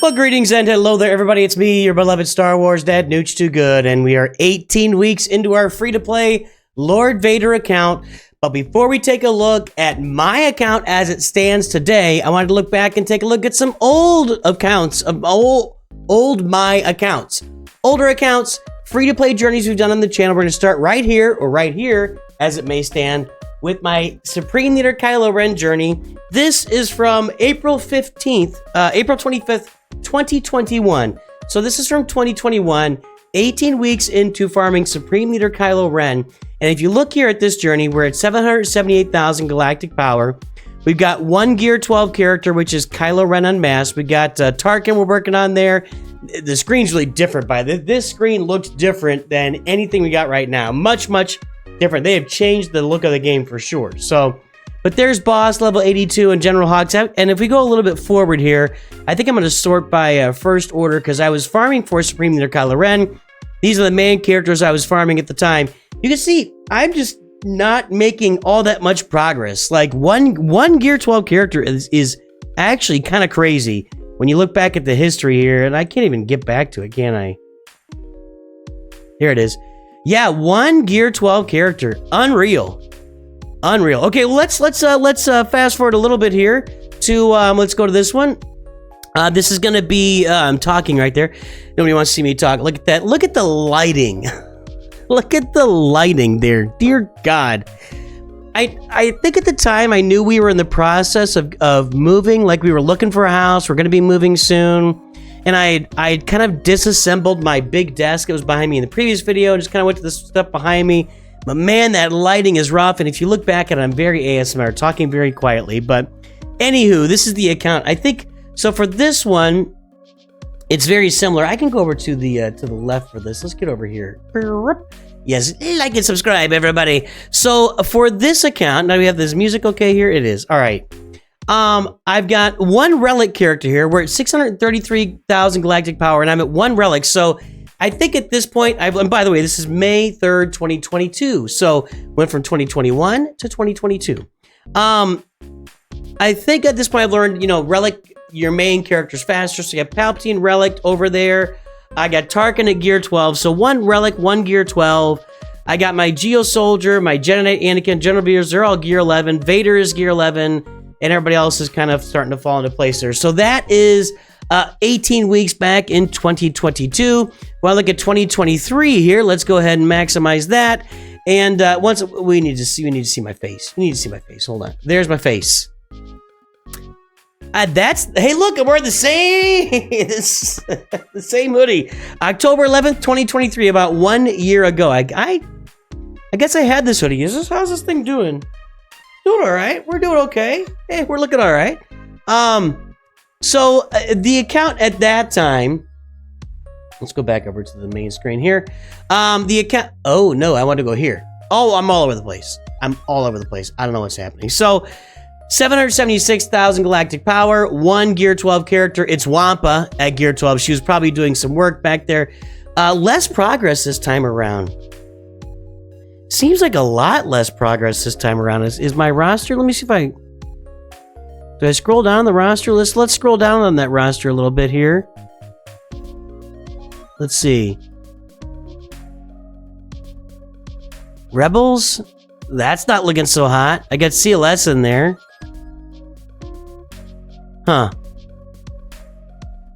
Well, greetings and hello there, everybody. It's me, your beloved Star Wars dad, NOOCH Too Good, and we are 18 weeks into our free-to-play Lord Vader account. But before we take a look at my account as it stands today, I wanted to look back and take a look at some old accounts, old my accounts. Older accounts, free-to-play journeys we've done on the channel. We're going to start right here, or right here, as it may stand, with my Supreme Leader Kylo Ren journey. This is from April 25th, 2021. So this is from 2021, 18 weeks into farming Supreme Leader Kylo Ren. And if you look here at this journey, we're at 778,000 galactic power. We've got one Gear 12 character, which is Kylo Ren Unmasked. We got Tarkin we're working on there. The screen's really different by this screen looks different than anything we got right now. Much different. They have changed the look of the game for sure. So, but there's boss level 82 and General Hawks out. And if we go a little bit forward here, I think I'm going to sort by first order because I was farming for Supreme Leader Kylo Ren. These are the main characters I was farming at the time. You can see I'm just not making all that much progress. Like one Gear 12 character is actually kind of crazy when you look back at the history here, and I can't even get back to it, can I? Here it is. Yeah, one Gear 12 character. Unreal. Okay, well, let's fast forward a little bit here to let's go to this one. This is gonna be I'm talking right there. Nobody wants to see me talk. Look at that. Look at the lighting. Look at the lighting there. Dear God. I think at the time I knew we were in the process of moving, like we were looking for a house. We're gonna be moving soon. And I kind of disassembled my big desk. It was behind me in the previous video. And just kind of went to the stuff behind me. But man, that lighting is rough. And if you look back at it, I'm very ASMR, talking very quietly. But anywho, this is the account. I think, so for this one, it's very similar. I can go over to the left for this. Let's get over here. Yes, like and subscribe, everybody. So for this account, now we have this music okay here. It is. All right. I've got one relic character here. We're at 633,000 galactic power, and I'm at one relic. So I think at this point, and by the way, this is May 3rd, 2022. So went from 2021 to 2022. I think at this point I've learned, relic your main characters faster. So you have Palpatine relic over there. I got Tarkin at Gear 12. So one relic, one Gear 12. I got my Geo Soldier, my Jedi Knight Anakin, General Veers, they're all Gear 11. Vader is Gear 11. And everybody else is kind of starting to fall into place there. So that is 18 weeks back in 2022. Well, look at 2023 here. Let's go ahead and maximize that. And once we need to see my face. We need to see my face. Hold on. There's my face. Hey, look, I'm wearing the same hoodie. October 11th, 2023, about 1 year ago. I guess I had this hoodie. How's this thing doing? Doing all right. We're doing okay. Hey, we're looking all right. So the account at that time, let's go back over to the main screen here. The account, oh no, I want to go here. Oh, I'm all over the place. I don't know what's happening. So 776,000 galactic power, one Gear 12 character. It's Wampa at Gear 12. She was probably doing some work back there. Less progress this time around. Seems like a lot less progress this time around. Is my roster? Let me see if do I scroll down the roster? Let's scroll down on that roster a little bit here. Let's see. Rebels? That's not looking so hot. I got CLS in there. Huh.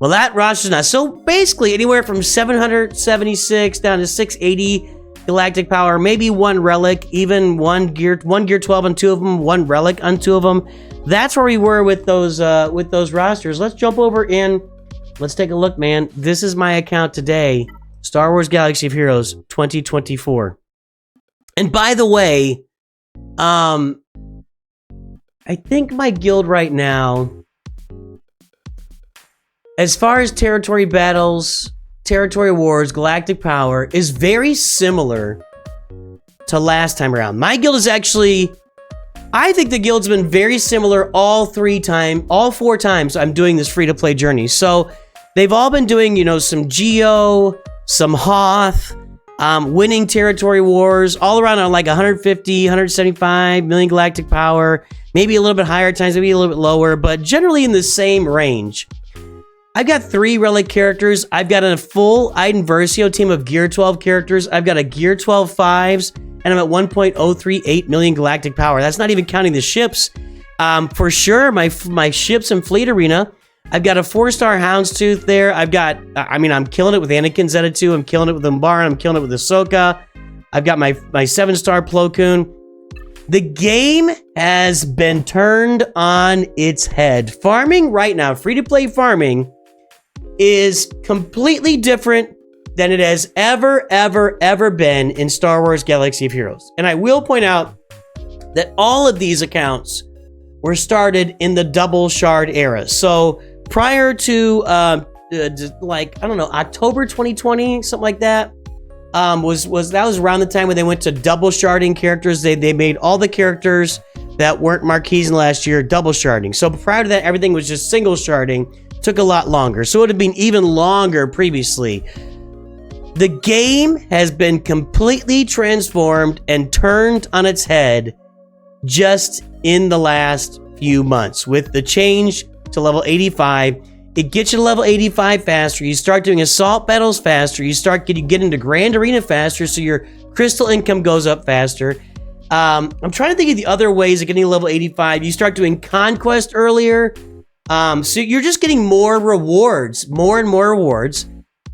Well, that roster's not. So basically anywhere from 776 down to 680 galactic power, maybe one relic, even one gear 12 on two of them, one relic on two of them. That's where we were with those rosters. Let's jump over in. Let's take a look, man. This is my account today. Star Wars Galaxy of Heroes 2024. And by the way, I think my guild right now, as far as territory battles, territory wars, galactic power, is very similar to last time around. My guild is actually, I think the guild's been very similar all four times I'm doing this free-to-play journey. So they've all been doing, some Geo, some Hoth, winning territory wars, all around on like 150, 175 million galactic power, maybe a little bit higher times, maybe a little bit lower, but generally in the same range. I've got 3 relic characters. I've got a full Iden Versio team of Gear 12 characters. I've got a Gear 12 5s, and I'm at 1.038 million galactic power. That's not even counting the ships. For sure, my ships and fleet arena. I've got a 4-star Houndstooth there. I've got, I'm killing it with Anakin Zeta 2. I'm killing it with Umbar. I'm killing it with Ahsoka. I've got my 7-star Plo Koon. The game has been turned on its head. Farming right now, free-to-play farming, is completely different than it has ever been in Star Wars Galaxy of Heroes. And I will point out that all of these accounts were started in the double shard era. So prior to October 2020, something like that, was around the time when they went to double sharding characters. They made all the characters that weren't Marquise in last year double sharding. So prior to that, everything was just single sharding. Took a lot longer. So it would have been even longer previously. The game has been completely transformed and turned on its head just in the last few months with the change to level 85. It gets you to level 85 faster. You start doing assault battles faster. You get into Grand Arena faster, so your crystal income goes up faster. I'm trying to think of the other ways of getting to level 85. You start doing Conquest earlier. So you're just getting more rewards, more and more rewards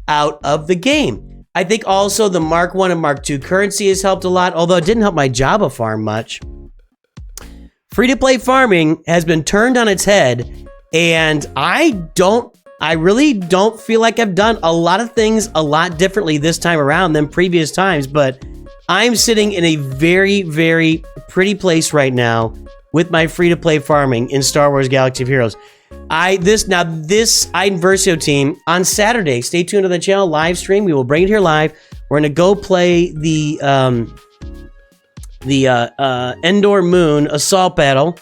out of the game. I think also the Mark 1 and Mark 2 currency has helped a lot, although it didn't help my Jabba farm much. Free-to-play farming has been turned on its head, and I really don't feel like I've done a lot of things a lot differently this time around than previous times, but I'm sitting in a very, very pretty place right now with my free-to-play farming in Star Wars Galaxy of Heroes. This Iden Versio team on Saturday, stay tuned to the channel live stream. We will bring it here live. We're going to go play the Endor Moon assault battle.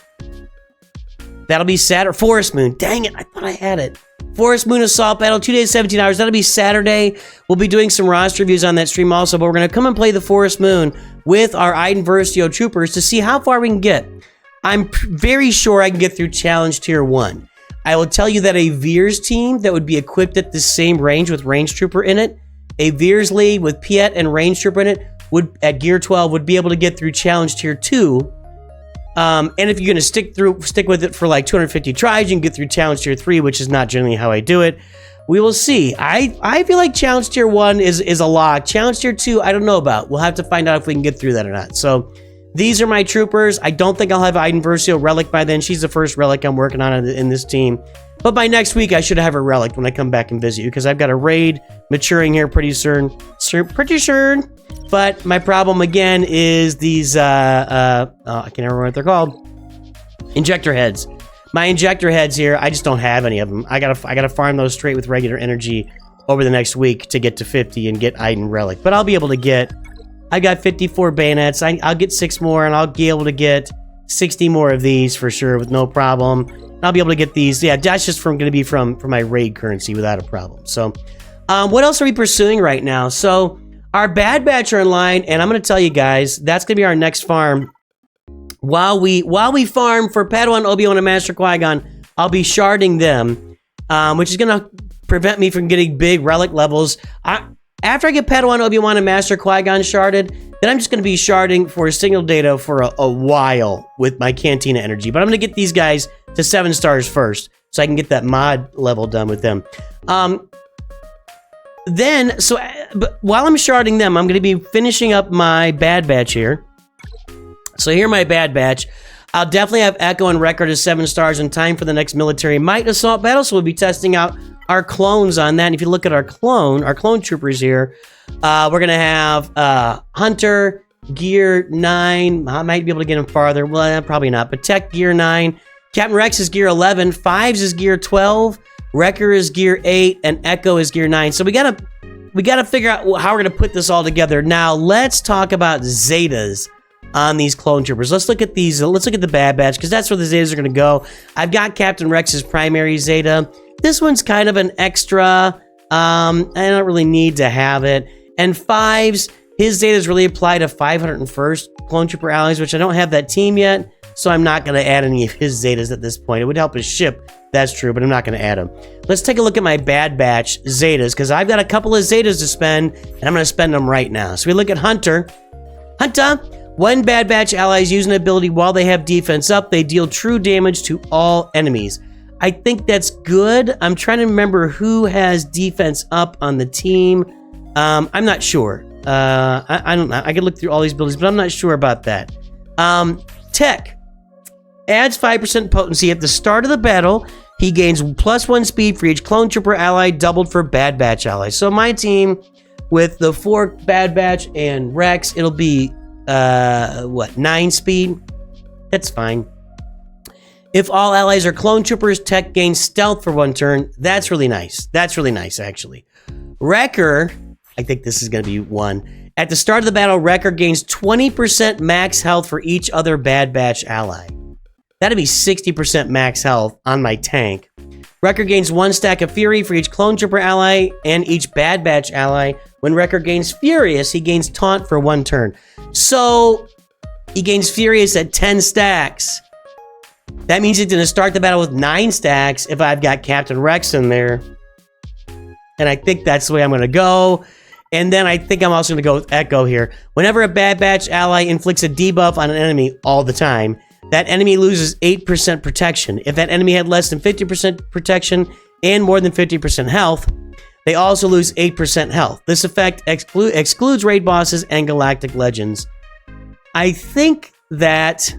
That'll be Saturday. Forest Moon. Dang it, I thought I had it. Forest Moon assault battle, 2 days, 17 hours. That'll be Saturday. We'll be doing some roster reviews on that stream also, but we're going to come and play the Forest Moon with our Iden Versio troopers to see how far we can get. I'm very sure I can get through Challenge Tier 1. I will tell you that a Veers team that would be equipped at the same range with Range Trooper in it, a Veers lead with Piet and Range Trooper in it, would at Gear 12 would be able to get through Challenge Tier 2. And if you're going to stick with it for like 250 tries, you can get through Challenge Tier 3, which is not generally how I do it. We will see. I feel like Challenge Tier 1 is a lock. Challenge Tier 2, I don't know about. We'll have to find out if we can get through that or not. So these are my troopers. I don't think I'll have Iden Versio Relic by then. She's the first Relic I'm working on in this team. But by next week, I should have her Relic when I come back and visit you, because I've got a raid maturing here pretty soon. But my problem, again, is these, I can't remember what they're called. Injector heads. My injector heads here, I just don't have any of them. I gotta farm those straight with regular energy over the next week to get to 50 and get Iden Relic. But I'll be able to get... I got 54 bayonets. I'll get 6 more, and I'll be able to get 60 more of these for sure with no problem. I'll be able to get these. Yeah, that's just going to be from my raid currency without a problem. So, what else are we pursuing right now? So, our Bad Batch are in line, and I'm going to tell you guys, that's going to be our next farm. While we farm for Padawan, Obi-Wan, and Master Qui-Gon, I'll be sharding them, which is going to prevent me from getting big relic levels. After I get Padawan, Obi-Wan, and Master Qui-Gon sharded, then I'm just going to be sharding for signal data for a while with my Cantina energy. But I'm going to get these guys to 7 stars first, so I can get that mod level done with them. But while I'm sharding them, I'm going to be finishing up my Bad Batch here. So here my Bad Batch. I'll definitely have Echo and Record as 7 stars in time for the next Military Might Assault battle, so we'll be testing out our clones on that. And if you look at our clone troopers here, we're going to have Hunter, Gear 9. I might be able to get him farther. Well, probably not. But Tech, Gear 9. Captain Rex is Gear 11. Fives is Gear 12. Wrecker is Gear 8. And Echo is Gear 9. So we gotta figure out how we're going to put this all together. Now, let's talk about Zetas on these clone troopers. Let's look at these. Let's look at the Bad Batch, because that's where the Zetas are going to go. I've got Captain Rex's primary Zeta. This one's kind of an extra. I don't really need to have it. And Fives, his Zetas really apply to 501st Clone Trooper allies, which I don't have that team yet. so I'm not going to add any of his Zetas at this point. It would help his ship, that's true, but I'm not going to add them. Let's take a look at my Bad Batch Zetas, because I've got a couple of Zetas to spend, and I'm going to spend them right now. So we look at Hunter. Hunter, when Bad Batch allies use an ability while they have defense up, they deal true damage to all enemies. I think that's good. I'm trying to remember who has defense up on the team. I'm not sure. I don't know. I could look through all these abilities, but I'm not sure about that. Tech adds 5% potency at the start of the battle. He gains +1 speed for each clone trooper ally, doubled for Bad Batch allies. So my team, with the 4 Bad Batch and Rex, it'll be 9 speed? That's fine. If all allies are clone troopers, Tech gains stealth for 1 turn. That's really nice. That's really nice, actually. Wrecker, I think this is going to be 1. At the start of the battle, Wrecker gains 20% max health for each other Bad Batch ally. That'd be 60% max health on my tank. Wrecker gains 1 stack of Fury for each clone trooper ally and each Bad Batch ally. When Wrecker gains Furious, he gains Taunt for 1 turn. So, he gains Furious at 10 stacks. That means he's going to start the battle with 9 stacks if I've got Captain Rex in there. And I think that's the way I'm going to go. And then I think I'm also going to go with Echo here. Whenever a Bad Batch ally inflicts a debuff on an enemy all the time, that enemy loses 8% protection. If that enemy had less than 50% protection and more than 50% health, they also lose 8% health. This effect excludes raid bosses and galactic legends. I think that...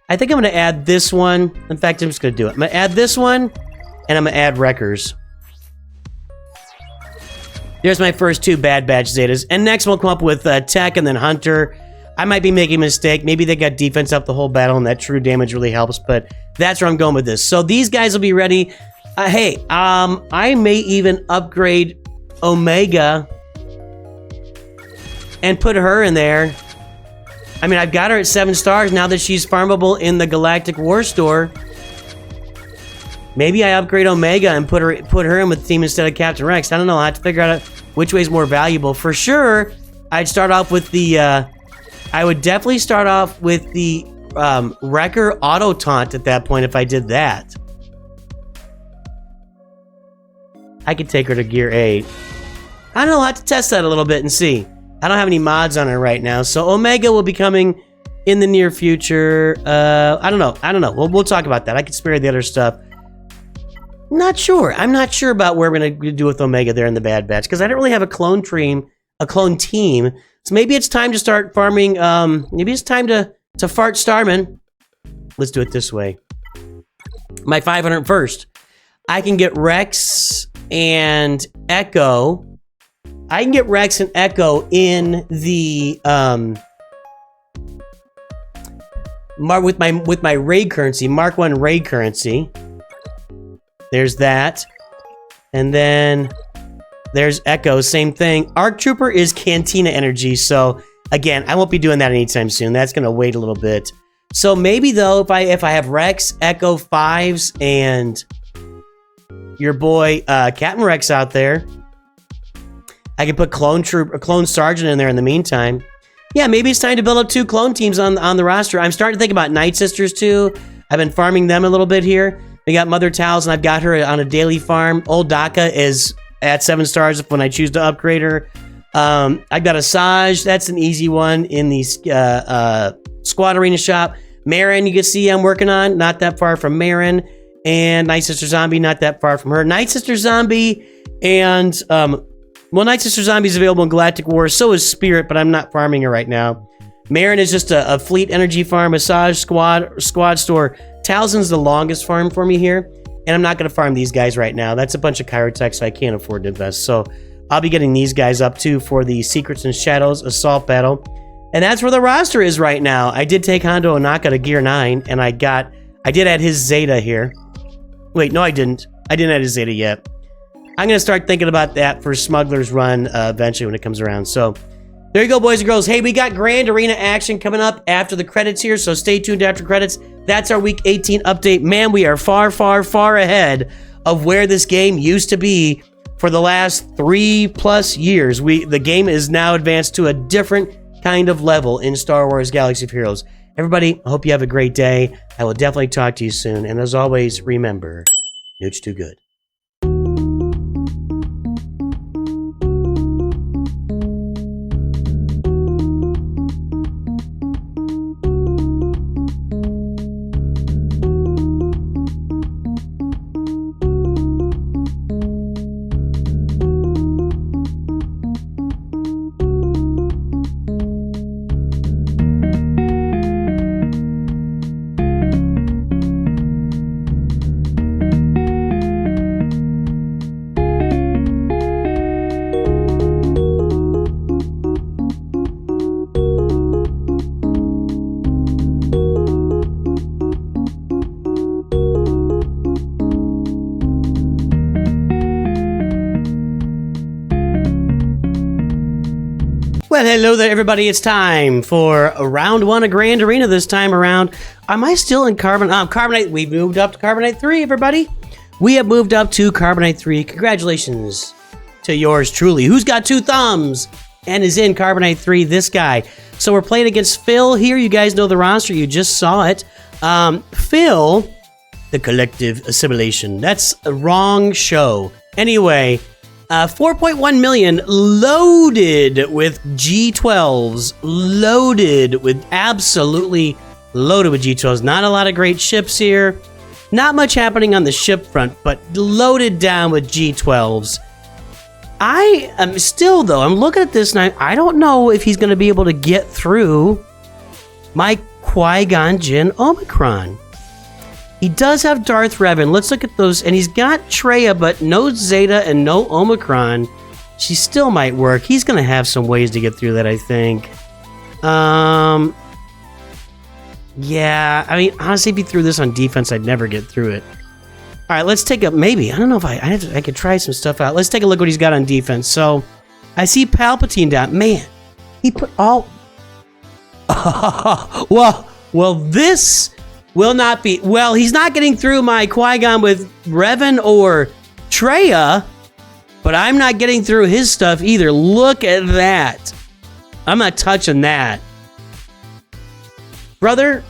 I'm going to add this one. In fact, I'm just going to do it. I'm going to add this one, and I'm going to add Wreckers. There's my first 2 Bad Batch Zetas. And next we'll come up with Tech and then Hunter. I might be making a mistake. Maybe they got defense up the whole battle, and that true damage really helps, but that's where I'm going with this. So these guys will be ready. I may even upgrade Omega and put her in there. I mean, I've got her at 7 stars now that she's farmable in the Galactic War Store. Maybe I upgrade Omega and put her in with the team instead of Captain Rex. I don't know. I have to figure out which way is more valuable. For sure, I'd start off with the... I would definitely start off with the Wrecker Auto Taunt at that point if I did that. I could take her to Gear 8. I don't know. I'll have to test that a little bit and see. I don't have any mods on her right now, so Omega will be coming in the near future. I don't know. We'll talk about that. I could spare the other stuff. Not sure. I'm not sure about what we're going to do with Omega there in the Bad Batch, because I don't really have a clone team. So maybe it's time to start farming. Maybe it's time to fart Starman. Let's do it this way. My 501st. I can get Rex and Echo. I can get Rex and Echo in the with my raid currency, Mark 1 raid currency. There's that. And then there's Echo, same thing. Arc Trooper is Cantina energy, so again, I won't be doing that anytime soon. That's gonna wait a little bit. So maybe though, if I have Rex, Echo 5s, and your boy Captain Rex out there, I can put Clone Sergeant in there in the meantime. Yeah, maybe it's time to build up 2 clone teams on the roster. I'm starting to think about Night Sisters too. I've been farming them a little bit here. We got Mother Towels, and I've got her on a daily farm. Old Daka is at 7 stars when I choose to upgrade her. I've got Asajj. That's an easy one in the Squad Arena shop. Marin, you can see I'm working on. Not that far from Marin. And Night Sister Zombie, not that far from her. Night Sister Zombie and... well, Night Sister Zombie is available in Galactic War. So is Spirit, but I'm not farming her right now. Marin is just a fleet energy farm. Asajj, Squad Store. Talzin's the longest farm for me here. And I'm not going to farm these guys right now. That's a bunch of Kyrotech, so I can't afford to invest. So I'll be getting these guys up too for the Secrets and Shadows Assault Battle. And that's where the roster is right now. I did take Hondo Onaka to Gear 9, and I did add his Zeta here. Wait, no I didn't. I didn't add his Zeta yet. I'm going to start thinking about that for Smuggler's Run eventually when it comes around. So there you go, boys and girls. Hey, we got Grand Arena action coming up after the credits here, so stay tuned after credits. That's our Week 18 update. Man, we are far, far, far ahead of where this game used to be for the last 3+ years. The game is now advanced to a different kind of level in Star Wars Galaxy of Heroes. Everybody, I hope you have a great day. I will definitely talk to you soon. And as always, remember, NOOCH too good. Well, hello there, everybody. It's time for round 1 of Grand Arena this time around. Am I still in Carbonite? We've moved up to Carbonite 3, everybody. We have moved up to Carbonite 3. Congratulations to yours truly. Who's got 2 thumbs and is in Carbonite 3? This guy. So we're playing against Phil here. You guys know the roster. You just saw it. Phil, the collective assimilation. That's a wrong show. Anyway... 4.1 million loaded with G12s, absolutely loaded with G12s. Not a lot of great ships here. Not much happening on the ship front, but loaded down with G12s. I am still, though, I'm looking at this and I don't know if he's going to be able to get through my Qui-Gon Jinn Omicron. He does have Darth Revan. Let's look at those. And he's got Traya, but no Zeta and no Omicron. She still might work. He's going to have some ways to get through that, I think. Yeah, I mean, honestly, if he threw this on defense, I'd never get through it. All right, let's take a, maybe. I don't know if I could try some stuff out. Let's take a look what he's got on defense. So, I see Palpatine down. Man, he put all... well, this... will not be... Well, he's not getting through my Qui-Gon with Revan or Traya, but I'm not getting through his stuff either. Look at that. I'm not touching that. Brother,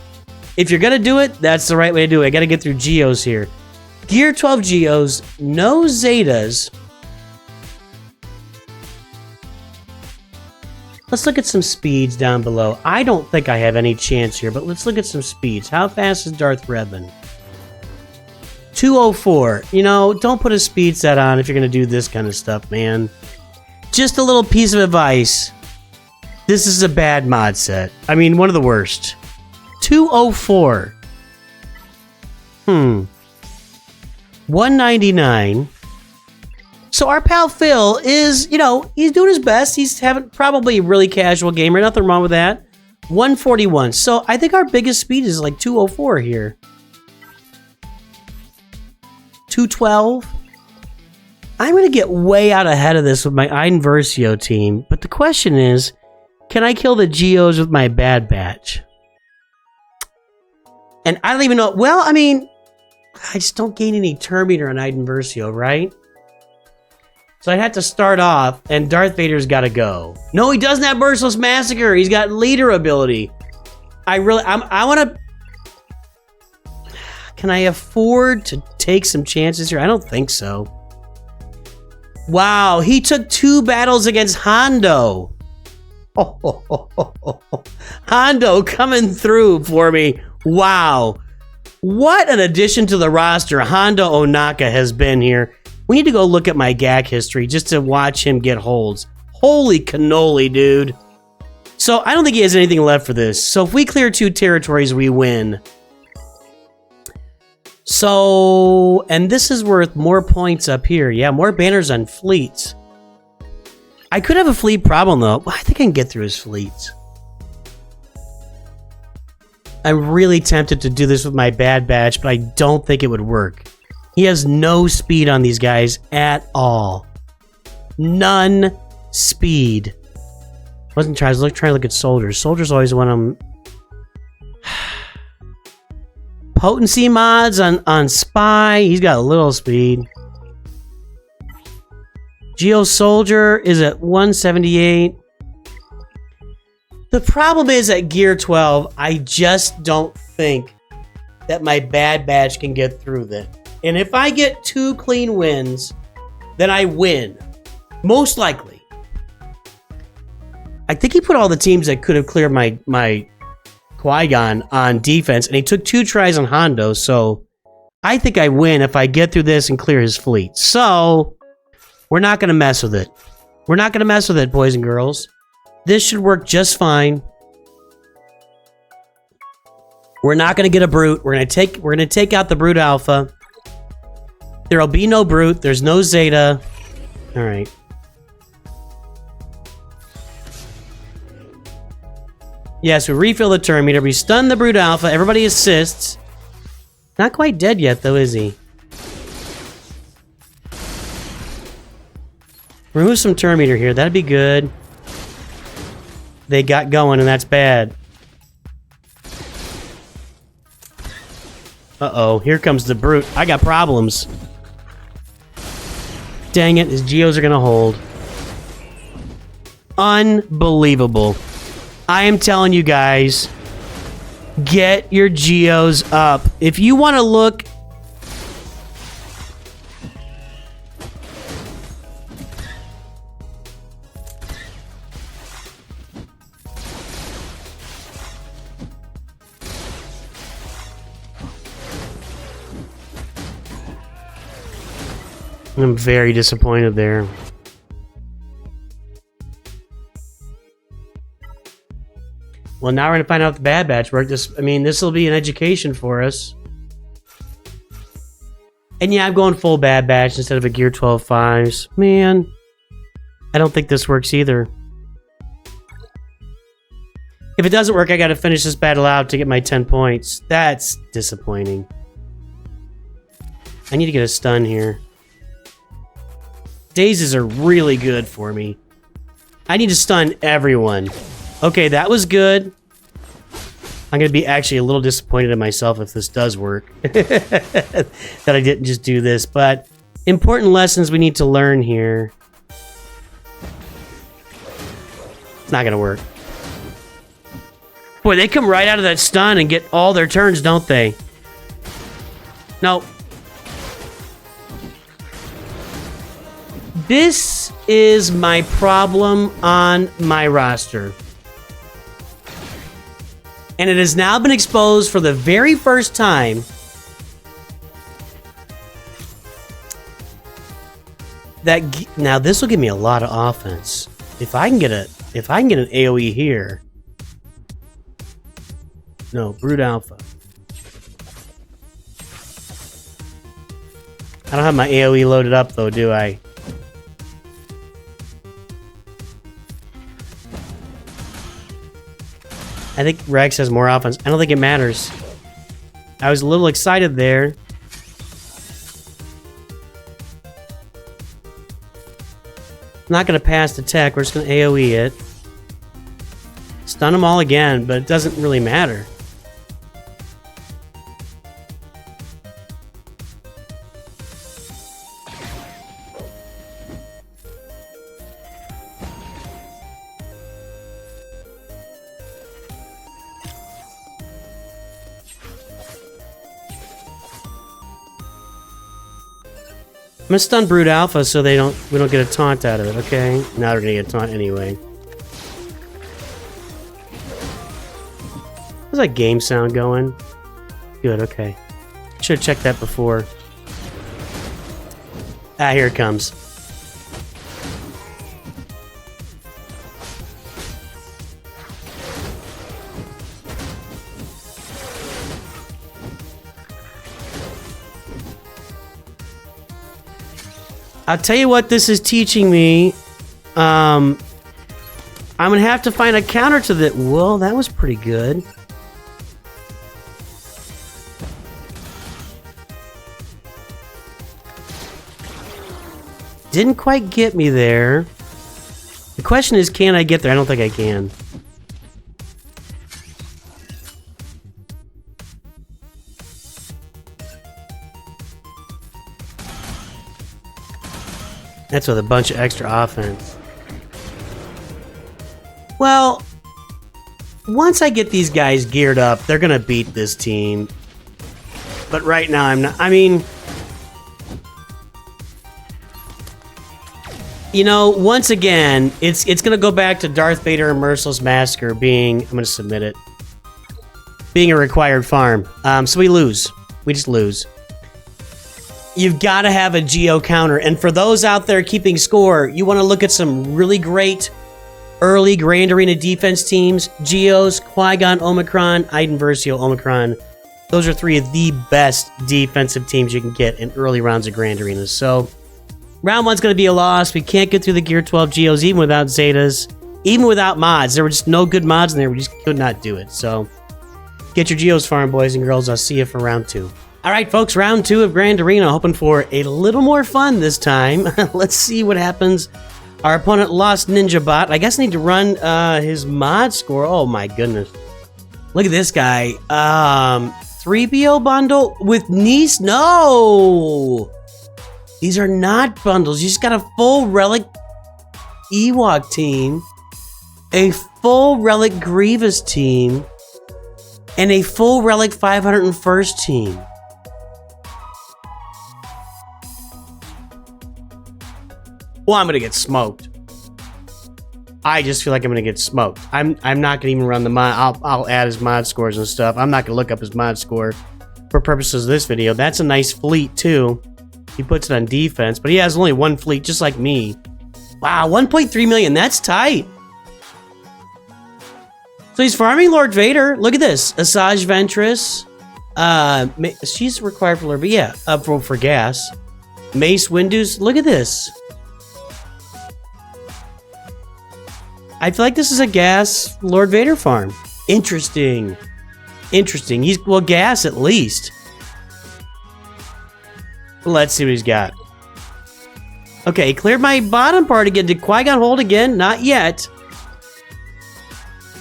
if you're going to do it, that's the right way to do it. I got to get through Geos here. Gear 12 Geos, no Zetas. Let's look at some speeds down below. I don't think I have any chance here, but let's look at some speeds. How fast is Darth Revan? 204. You know, don't put a speed set on if you're going to do this kind of stuff, man. Just a little piece of advice. This is a bad mod set. I mean, one of the worst. 204. 199. So our pal Phil is, you know, he's doing his best. He's having probably a really casual gamer. Nothing wrong with that. 141. So I think our biggest speed is like 204 here. 212. I'm going to get way out ahead of this with my Iden Versio team. But the question is, can I kill the Geos with my Bad Batch? And I don't even know. Well, I mean, I just don't gain any turn meter on Iden Versio, right? So I'd have to start off, and Darth Vader's got to go. No, he doesn't have Merciless Massacre. He's got leader ability. I want to... Can I afford to take some chances here? I don't think so. Wow, he took 2 battles against Hondo. Hondo coming through for me. Wow. What an addition to the roster Hondo Onaka has been here. We need to go look at my GAC history just to watch him get holds. Holy cannoli, dude. So I don't think he has anything left for this. So if we clear 2 territories, we win. So, and this is worth more points up here. Yeah, more banners on fleets. I could have a fleet problem, though. I think I can get through his fleets. I'm really tempted to do this with my Bad Batch, but I don't think it would work. He has no speed on these guys at all. None speed. I was trying to look at soldiers. Soldiers always want them. Potency mods on Spy. He's got a little speed. Geo Soldier is at 178. The problem is at Gear 12, I just don't think that my bad batch can get through that. And if I get 2 clean wins, then I win. Most likely. I think he put all the teams that could have cleared my Qui-Gon on defense, and he took 2 tries on Hondo, so I think I win if I get through this and clear his fleet. So, we're not going to mess with it. We're not going to mess with it, boys and girls. This should work just fine. We're not going to get a Brute. We're going to take out the Brute Alpha. There'll be no Brute. There's no Zeta. All right. Yes, we refill the turn meter. We stun the Brute Alpha. Everybody assists. Not quite dead yet, though, is he? Remove some turn meter here. That'd be good. They got going, and that's bad. Uh-oh. Here comes the Brute. I got problems. Dang it. His Geos are going to hold. Unbelievable. I am telling you guys, get your Geos up. If you want to look... I'm very disappointed there. Well, now we're going to find out if the Bad Batch worked. This will be an education for us. And yeah, I'm going full Bad Batch instead of a Gear 12 5s. Man, I don't think this works either. If it doesn't work, I got to finish this battle out to get my 10 points. That's disappointing. I need to get a stun here. Dazes are really good for me. I need to stun everyone. Okay, that was good. I'm going to be actually a little disappointed in myself if this does work. That I didn't just do this. But important lessons we need to learn here. It's not going to work. Boy, they come right out of that stun and get all their turns, don't they? No. This is my problem on my roster. And it has now been exposed for the very first time. Now this will give me a lot of offense. If I can get an AoE here. No, Brute Alpha. I don't have my AoE loaded up though, do I? I think Rex has more offense. I don't think it matters. I was a little excited there. I'm not going to pass the tech. We're just going to AoE it. Stun them all again, but it doesn't really matter. I'm gonna stun Brute Alpha so we don't get a taunt out of it, okay? Now we're gonna get a taunt anyway. How's that game sound going? Good, okay. Should have checked that before. Ah, here it comes. I'll tell you what this is teaching me. I'm gonna have to find a counter to that. Well, that was pretty good. Didn't quite get me there. The question is, can I get there? I don't think I can. That's with a bunch of extra offense. Well, once I get these guys geared up, they're gonna beat this team. But right now, I'm not. I mean, you know, once again, it's gonna go back to Darth Vader and Merciless Massacre being. I'm gonna submit it. Being a required farm. So we lose. We just lose. You've got to have a Geo counter. And for those out there keeping score, you want to look at some really great early Grand Arena defense teams. Geos, Qui-Gon Omicron, Iden Versio Omicron. Those are three of the best defensive teams you can get in early rounds of Grand Arenas. So, round one's going to be a loss. We can't get through the Gear 12 Geos even without Zetas. Even without mods. There were just no good mods in there. We just could not do it. So, get your Geos farm, boys and girls. I'll see you for round two. All right, folks, round two of Grand Arena. Hoping for a little more fun this time. Let's see what happens. Our opponent lost Ninja Bot. I guess I need to run his mod score. Oh, my goodness. Look at this guy. 3BO bundle with Nice? No! These are not bundles. You just got a full Relic Ewok team, a full Relic Grievous team, and a full Relic 501st team. Well, I'm gonna get smoked. I just feel like I'm gonna get smoked. I'm not gonna even run the mod. I'll add his mod scores and stuff. I'm not gonna look up his mod score for purposes of this video. That's a nice fleet too. He puts it on defense, but he has only one fleet, just like me. Wow, 1.3 million. That's tight. So he's farming Lord Vader. Look at this. Asajj Ventress. She's required for Lord, but yeah, for gas. Mace Windu's. Look at this. I feel like this is a gas Lord Vader farm. Interesting. Interesting. He's, well, gas at least. Let's see what he's got. Okay, cleared my bottom part again. Did Qui-Gon hold again? Not yet.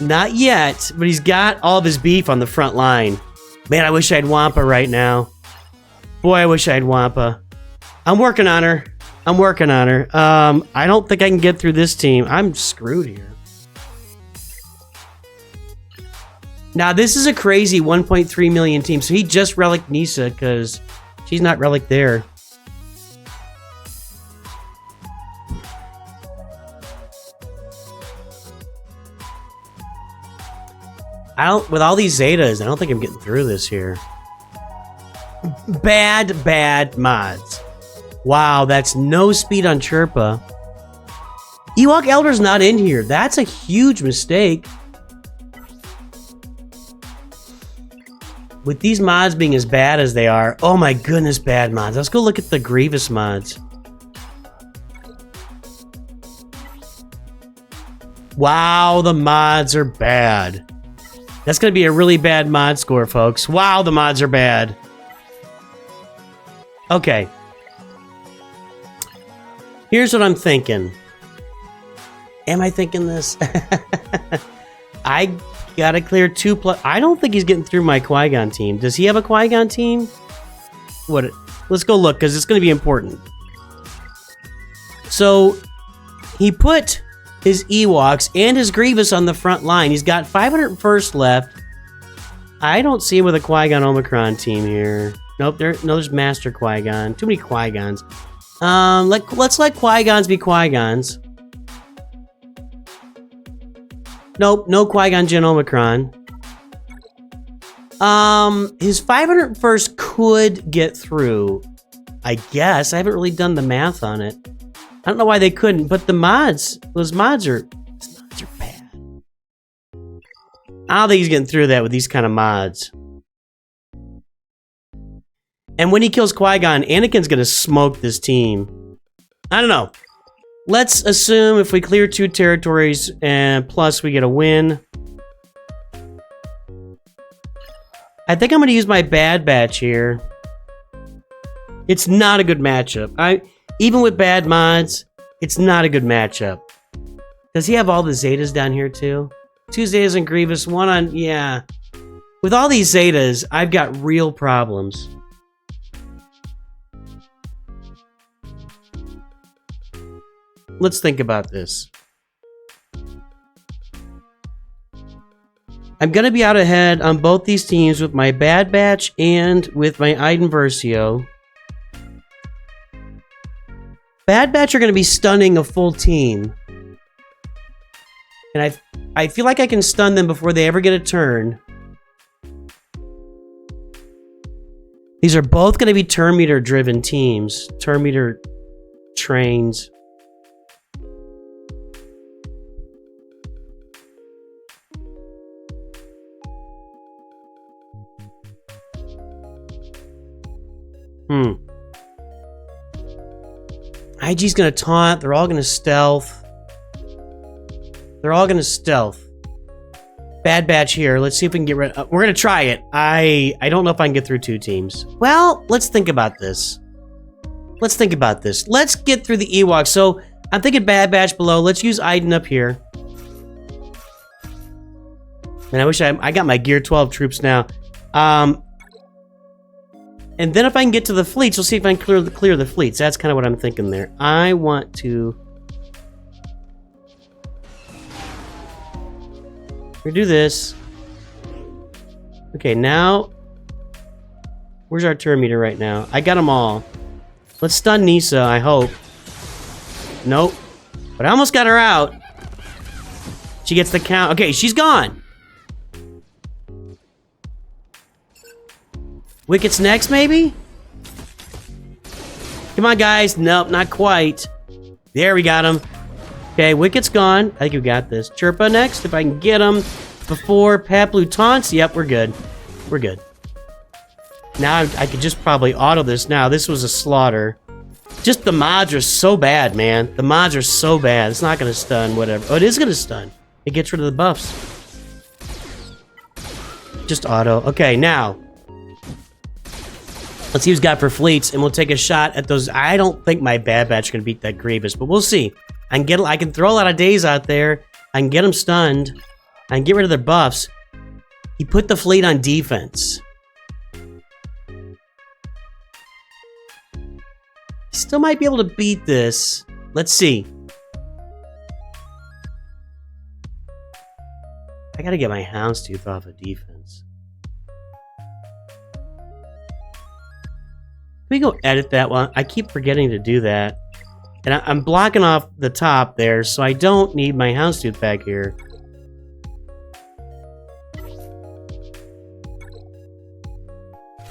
Not yet, but he's got all of his beef on the front line. Man, I wish I had Wampa right now. Boy, I wish I had Wampa. I'm working on her. I'm working on her. I don't think I can get through this team. I'm screwed here. Now, this is a crazy 1.3 million team. So he just relic Nisa because she's not relic there. With all these Zetas, I don't think I'm getting through this here. Bad mods. Wow, that's no speed on Chirpa. Ewok Elder's not in here. That's a huge mistake. With these mods being as bad as they are, oh my goodness, bad mods. Let's go look at the Grievous mods. Wow, the mods are bad. That's going to be a really bad mod score, folks. Wow, the mods are bad. Okay. Here's what I'm thinking. Am I thinking this? I gotta clear 2+. I don't think he's getting through my Qui-Gon team. Does he have a Qui-Gon team? What? Let's go look, because it's going to be important. So, he put his Ewoks and his Grievous on the front line. He's got 501st left. I don't see him with a Qui-Gon Omicron team here. Nope, there's Master Qui-Gon. Too many Qui-Gons. Let's let Qui-Gons be Qui-Gons. Nope, no Qui-Gon Jinn Omicron. His 501st could get through, I guess. I haven't really done the math on it. I don't know why they couldn't, but the mods, those mods are bad. I don't think he's getting through that with these kind of mods. And when he kills Qui-Gon, Anakin's gonna smoke this team. I don't know. Let's assume if we clear 2 territories and plus we get a win. I think I'm gonna use my bad batch here. It's not a good matchup. Even with bad mods, it's not a good matchup. Does he have all the Zetas down here too? 2 Zetas and Grievous, 1 on, yeah. With all these Zetas, I've got real problems. Let's think about this. I'm gonna be out ahead on both these teams with my Bad Batch and with my Iden Versio. Bad Batch are gonna be stunning a full team. And I feel like I can stun them before they ever get a turn. These are both gonna be turn meter driven teams. Turn meter trains. IG's gonna taunt. They're all gonna stealth. They're all gonna stealth. Bad Batch here. Let's see if we can get rid of... we're gonna try it. I don't know if I can get through 2 teams. Well, let's think about this. Let's think about this. Let's get through the Ewoks. So, I'm thinking Bad Batch below. Let's use Iden up here. And I wish I got my Gear 12 troops now. And then if I can get to the fleets, we'll see if I can clear the fleets. That's kind of what I'm thinking there. I want to... we're gonna do this. Okay, now... where's our turn meter right now? I got them all. Let's stun Nisa, I hope. Nope. But I almost got her out. She gets the count. Okay, she's gone. Wicket's next, maybe? Come on, guys. Nope, not quite. There, we got him. Okay, Wicket's gone. I think we got this. Chirpa next, if I can get him before Paplu taunts. Yep, we're good. We're good. Now, I could just probably auto this now. This was a slaughter. Just the mods are so bad, man. The mods are so bad. It's not going to stun, whatever. Oh, it is going to stun. It gets rid of the buffs. Just auto. Okay, now... let's see who's got for fleets, and we'll take a shot at those. I don't think my Bad Batch are going to beat that Grievous, but we'll see. I can throw a lot of days out there. I can get them stunned. I can get rid of their buffs. He put the fleet on defense. Still might be able to beat this. Let's see. I got to get my Houndstooth off of defense. Can we go edit that one? I keep forgetting to do that. And I'm blocking off the top there, so I don't need my Houndstooth back here.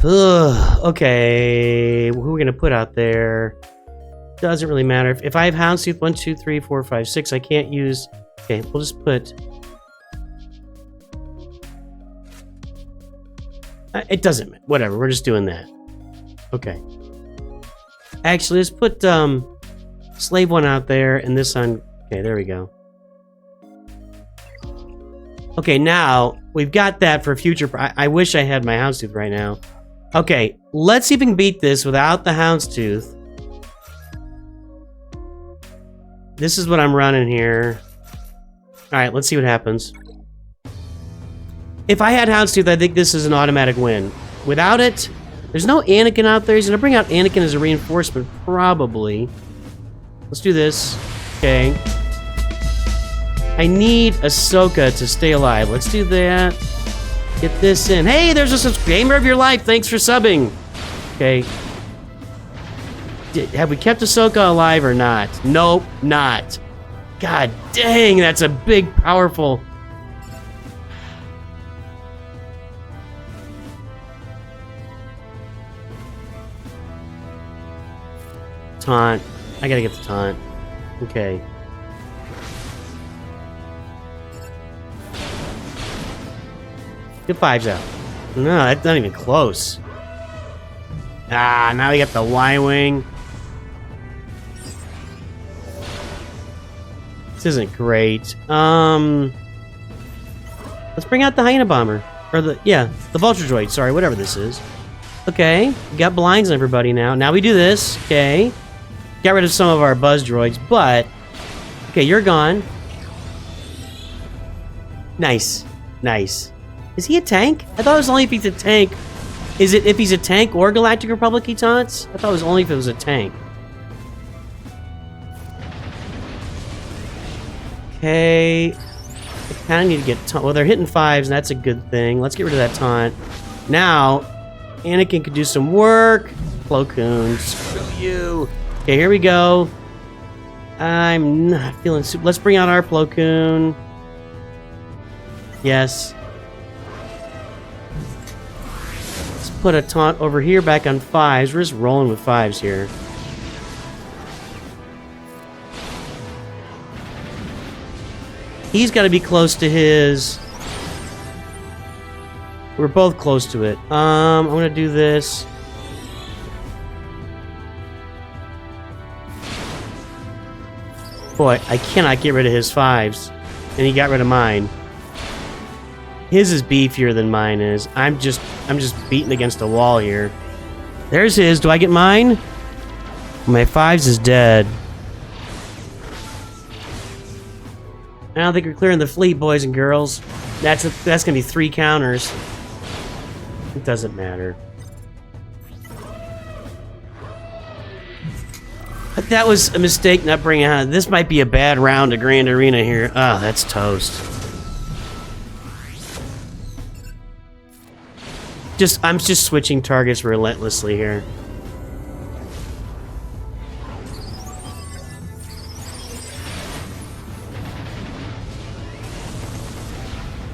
Ugh, okay. Who are we going to put out there? Doesn't really matter. If I have Houndstooth 1, 2, 3, 4, 5, 6, I can't use... okay, we'll just put... it doesn't matter. Whatever, we're just doing that. Okay. Actually, let's put Slave 1 out there and this on... okay, there we go. Okay, now we've got that for future... I wish I had my Houndstooth right now. Okay, let's see if we can beat this without the Houndstooth. This is what I'm running here. Alright, let's see what happens. If I had Houndstooth, I think this is an automatic win. Without it... there's no Anakin out there. He's going to bring out Anakin as a reinforcement, probably. Let's do this. Okay. I need Ahsoka to stay alive. Let's do that. Get this in. Hey, there's a gamer of your life. Thanks for subbing. Okay. Have we kept Ahsoka alive or not? Nope, not. God dang, that's a big, powerful... taunt. I gotta get the taunt. Okay. Get 5s out. No, that's not even close. Ah, now we got the Y-Wing. This isn't great. Let's bring out the Hyena Bomber. Or the Vulture Droid, sorry, whatever this is. Okay, we got blinds on everybody now. Now we do this, okay. Got rid of some of our Buzz Droids, but... okay, you're gone. Nice. Nice. Is he a tank? I thought it was only if he's a tank. Is it if he's a tank or Galactic Republic he taunts? I thought it was only if it was a tank. Okay. I Kind of need to get well, they're hitting 5s, and that's a good thing. Let's get rid of that taunt. Now, Anakin could do some work. Plo Koon, screw you. Okay, here we go. I'm not feeling super. Let's bring out our Plo Koon. Yes. Let's put a taunt over here back on 5s. We're just rolling with 5s here. He's got to be close to his... We're both close to it. I'm going to do this. Boy, I cannot get rid of his 5s. And he got rid of mine. His is beefier than mine is. I'm just beating against a wall here. There's his. Do I get mine? My 5s is dead. I don't think we're clearing the fleet, boys and girls. That's gonna be 3 counters. It doesn't matter. But that was a mistake not bringing out. This might be a bad round of Grand Arena here. Oh, that's toast. I'm just switching targets relentlessly here.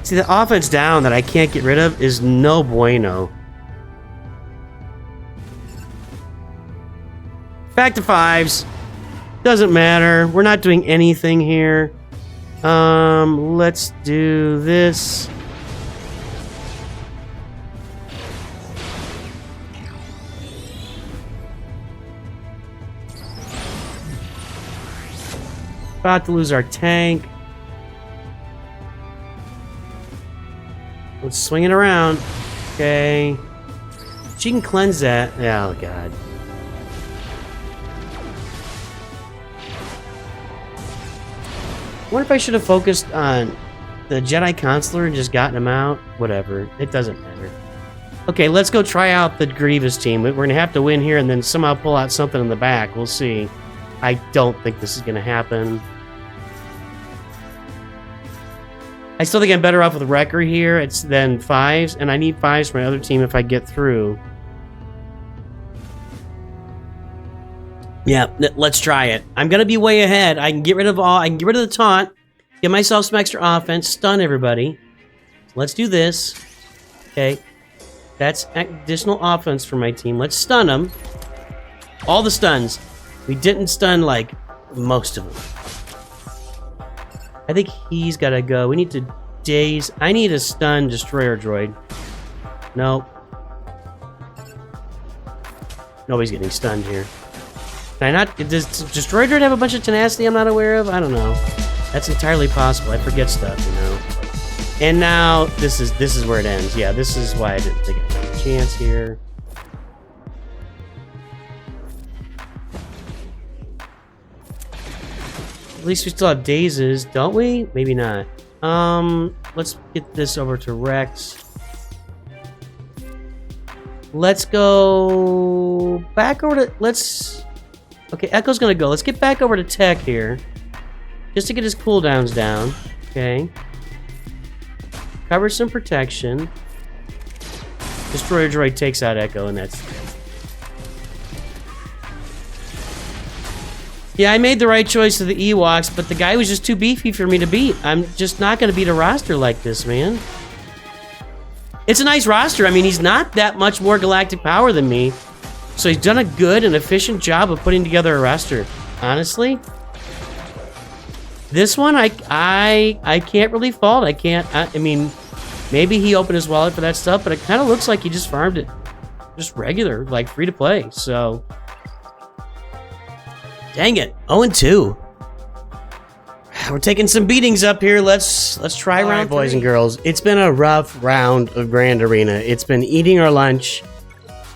See, the offense down that I can't get rid of is no bueno. Back to 5s. Doesn't matter. We're not doing anything here. Let's do this. About to lose our tank. Let's swing it around. Okay. She can cleanse that. Oh, God. I wonder if I should have focused on the Jedi Consular and just gotten him out. Whatever. It doesn't matter. Okay, let's go try out the Grievous team. We're going to have to win here and then somehow pull out something in the back. We'll see. I don't think this is going to happen. I still think I'm better off with Wrecker here than 5s, and I need 5s for my other team if I get through. Yeah, let's try it. I'm gonna be way ahead. I can get rid of the taunt, get myself some extra offense, stun everybody. Let's do this. Okay, that's additional offense for my team. Let's stun them. All the stuns. We didn't stun like most of them. I think he's gotta go. We need to daze. I need a stun destroyer droid. Nope. Nobody's getting stunned here. Can I not? Does destroyer droid have a bunch of tenacity I'm not aware of? I don't know. That's entirely possible. I forget stuff, you know. And now this is where it ends. Yeah, this is why I didn't think I had a chance here. At least we still have dazes, don't we? Maybe not. Let's get this over to Rex. Let's go back over to, okay, Echo's gonna go. Let's get back over to Tech here. Just to get his cooldowns down. Okay. Cover some protection. Destroyer droid takes out Echo, and that's... Yeah, I made the right choice of the Ewoks, but the guy was just too beefy for me to beat. I'm just not going to beat a roster like this, man. It's a nice roster. I mean, he's not that much more galactic power than me. So he's done a good and efficient job of putting together a roster. Honestly. This one, I can't really fault. I mean, maybe he opened his wallet for that stuff, but it kind of looks like he just farmed it. Just regular, like free to play, so... Dang it, 0-2. We're taking some beatings up here. Let's try round 3. Boys and girls. It's been a rough round of Grand Arena. It's been eating our lunch.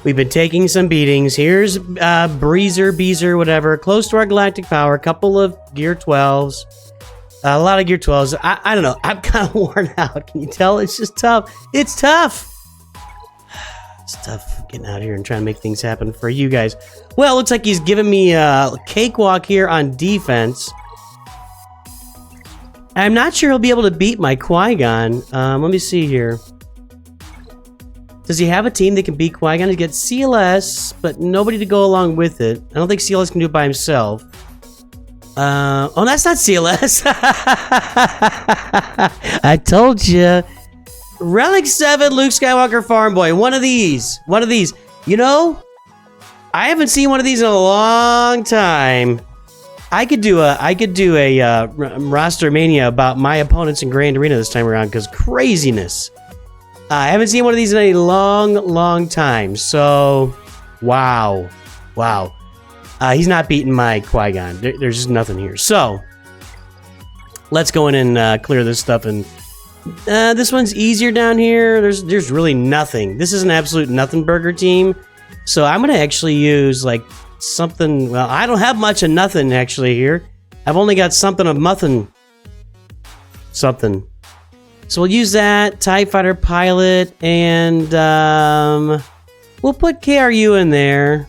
We've been taking some beatings. Here's Beezer, whatever. Close to our galactic power. A couple of Gear 12s. A lot of Gear 12s. I don't know. I'm kind of worn out. Can you tell? It's just tough. It's tough. It's tough getting out here and trying to make things happen for you guys. Well, it looks like he's giving me a cakewalk here on defense. I'm not sure he'll be able to beat my Qui-Gon. Let me see here. Does he have a team that can beat Qui-Gon? He gets CLS, but nobody to go along with it. I don't think CLS can do it by himself. Oh, that's not CLS. I told you. Relic 7, Luke Skywalker Farm Boy. One of these. One of these. You know, I haven't seen one of these in a long time. I could do a roster mania about my opponents in Grand Arena this time around, because craziness. I haven't seen one of these in a long time. So, wow. He's not beating my Qui-Gon. There's just nothing here. So, let's go in and clear this stuff. And this one's easier down here. There's really nothing. This is an absolute nothing burger team. So I'm gonna actually use like something. Well, I don't have much of nothing actually here. I've only got something of nothing. Something. So we'll use that TIE Fighter Pilot, and we'll put KRU in there.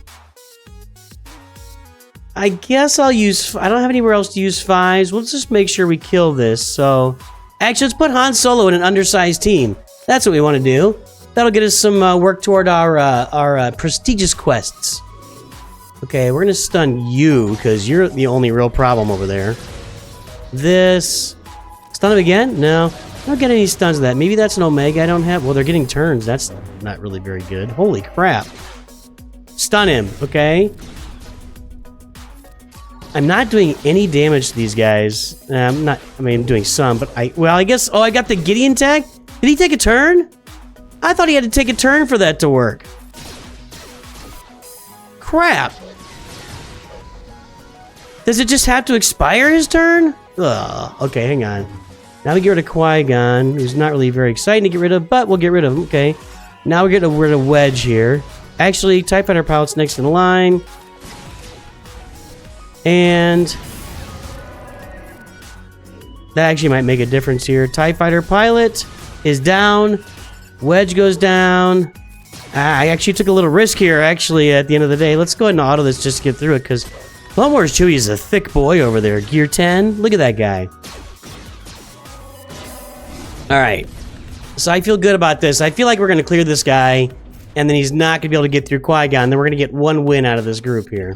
I guess I'll use. I don't have anywhere else to use 5s. We'll just make sure we kill this. So, actually, let's put Han Solo in an undersized team. That's what we want to do. That'll get us some work toward our prestigious quests. Okay, we're gonna stun you because you're the only real problem over there. This stun him again? No. I don't get any stuns of that. Maybe that's an Omega I don't have. Well, they're getting turns. That's not really very good. Holy crap. Stun him, okay? I'm not doing any damage to these guys. I'm not, I mean, I'm doing some, but I guess, oh, I got the Gideon tag? Did he take a turn? I thought he had to take a turn for that to work. Crap. Does it just have to expire his turn? Ugh, okay, hang on. Now we get rid of Qui-Gon, who's not really very exciting to get rid of, but we'll get rid of him. Okay. Now we're getting rid of Wedge here. Actually, TIE Fighter Pilot's next in the line. And that actually might make a difference here. TIE Fighter Pilot is down. Wedge goes down. I actually took a little risk here, actually, at the end of the day. Let's go ahead and auto this just to get through it, because Clone Wars Chewie is a thick boy over there. Gear 10. Look at that guy. Alright, so I feel good about this. I feel like we're going to clear this guy, and then he's not going to be able to get through Qui-Gon. Then we're going to get one win out of this group here.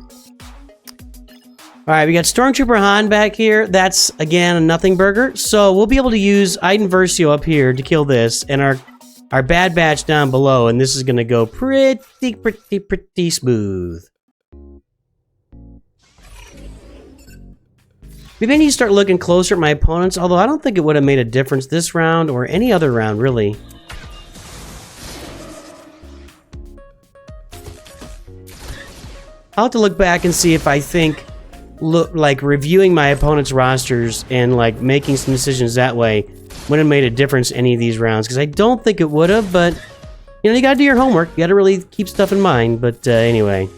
Alright, we got Stormtrooper Han back here. That's, again, a nothing burger. So we'll be able to use Iden Versio up here to kill this, and our Bad Batch down below, and this is going to go pretty smooth. Maybe I need to start looking closer at my opponents, although I don't think it would have made a difference this round or any other round, really. I'll have to look back and see if I think, like, reviewing my opponent's rosters and, like, making some decisions that way would have made a difference in any of these rounds, because I don't think it would have, but, you know, you gotta do your homework. You gotta really keep stuff in mind, but anyway.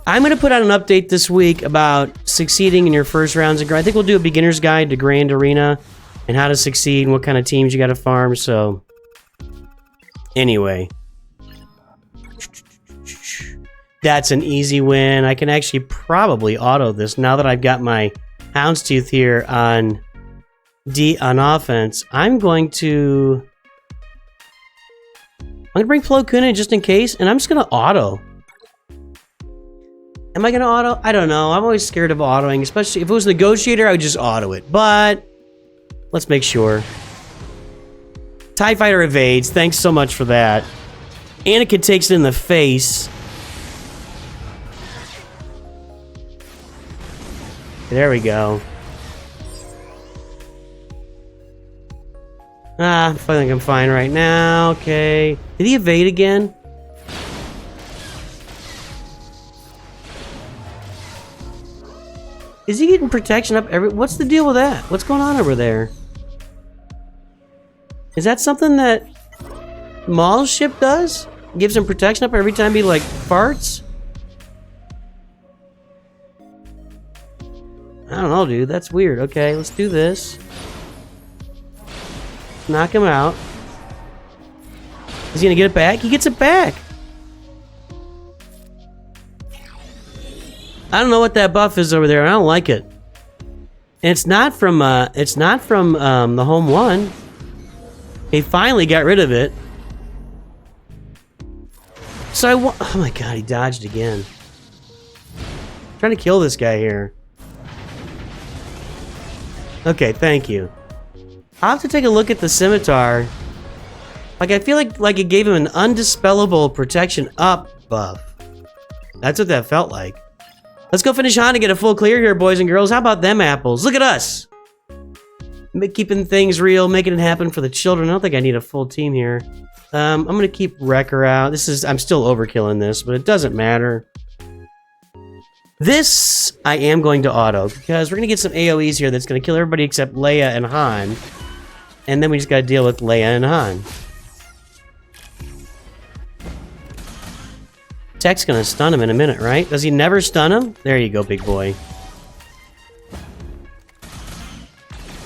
I'm going to put out an update this week about succeeding in your first rounds. I think we'll do a beginner's guide to Grand Arena and how to succeed and what kind of teams you got to farm. So, anyway. That's an easy win. I can actually probably auto this now that I've got my Houndstooth here on offense. I'm going to bring Plo Koon in just in case, and I'm just going to auto. Am I going to auto? I don't know. I'm always scared of autoing, especially if it was Negotiator, I would just auto it. But let's make sure. TIE Fighter evades. Thanks so much for that. Anakin takes it in the face. There we go. I think I'm fine right now. Okay. Did he evade again? Is he getting protection up every... What's the deal with that? What's going on over there? Is that something that Maul's ship does? Gives him protection up every time he, like, farts? I don't know, dude. That's weird. Okay, let's do this. Knock him out. Is he gonna get it back? He gets it back! I don't know what that buff is over there. I don't like it. And it's not from the home one. He finally got rid of it. So oh my god, he dodged again. I'm trying to kill this guy here. Okay, thank you. I'll have to take a look at the scimitar. Like, I feel like it gave him an undispellable protection up buff. That's what that felt like. Let's go finish on and get a full clear here, boys and girls. How about them apples? Look at us! Keeping things real, making it happen for the children. I don't think I need a full team here. I'm gonna keep Wrecker out. I'm still overkilling this, but it doesn't matter. This, I am going to auto, because we're gonna get some AoEs here that's gonna kill everybody except Leia and Han. And then we just gotta deal with Leia and Han. Tech's gonna stun him in a minute, right? Does he never stun him? There you go, big boy.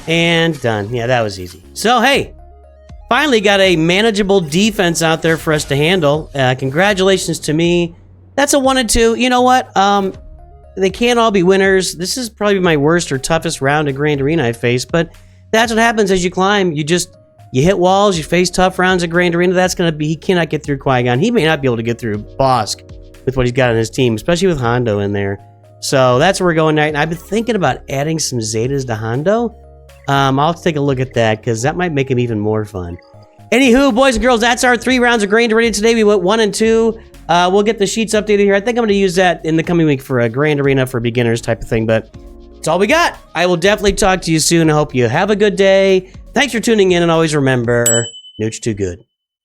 And done. Yeah, that was easy. So, hey, finally got a manageable defense out there for us to handle. Congratulations to me. That's a 1 and 2. You know what? They can't all be winners. This is probably my worst or toughest round of Grand Arena I've faced, but that's what happens as you climb. You hit walls, you face tough rounds of Grand Arena. That's going to be, he cannot get through Qui-Gon. He may not be able to get through Bosk with what he's got on his team, especially with Hondo in there. So that's where we're going tonight. And I've been thinking about adding some Zetas to Hondo. I'll have to take a look at that, because that might make him even more fun. Anywho, boys and girls, that's our 3 rounds of Grand Arena today. We went 1 and 2. We'll get the sheets updated here. I think I'm going to use that in the coming week for a Grand Arena for beginners type of thing, but that's all we got. I will definitely talk to you soon. I hope you have a good day. Thanks for tuning in, and always remember, Nooch too good.